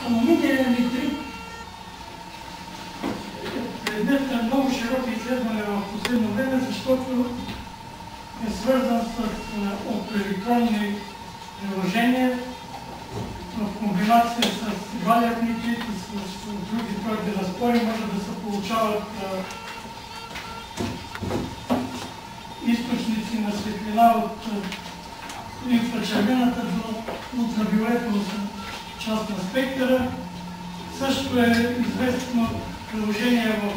Алуминиевия нитрит е предмет на много широки изследвания в последно време, защото е свързан с оптоелектронни приложения в комбинация с валиев нитрит и с други твърди разтвори може да се получават източници на светлина от инфрачервената до ултравиолетовата част на спектъра. Също е известно приложение в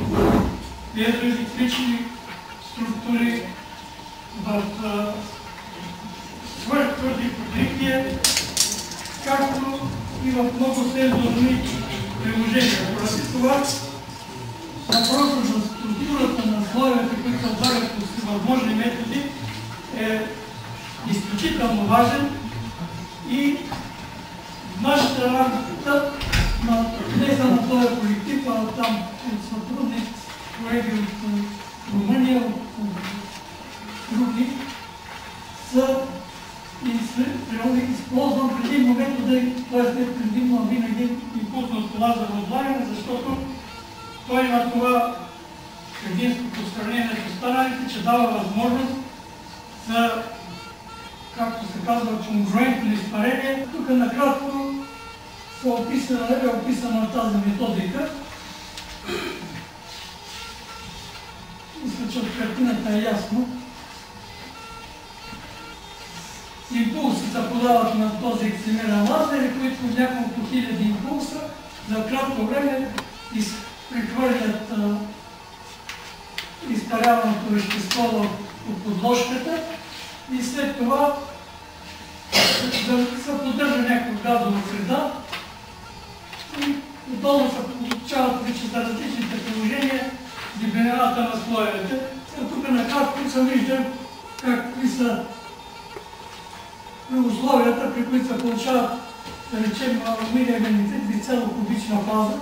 пиезоелектрични структури, в свръхтвърди покрития, както и в много сензорни приложения. Поради това въпросът за структурата на слоевете, които се облагат по всевъзможни методи, е изключително важен и нашата работа, не само на този колектив, а там сътрудници, колеги от Румъния, от други, са използвам предимно метода, т.е. предимно винаги импулсното лазерно отлагане, защото той има това предимство по сравнение с останалите, че дава възможност за, както се казва, конгруентно изпарение. Тук накратко е описана тази методика. Мисля, че от картината е ясно. Импулси се подават на този екстремиран лазер, които няколко хиляди импулса за кратко време прехвърлят изпаряваното вещество по подложката и след това се поддържа някаква газова среда и отново се получават вече за различните приложения дебелината на слоевете. Тук накратко се вижда какви са условията, при които се получават, да речем, алуминиевия нитрит в цялокубична фаза.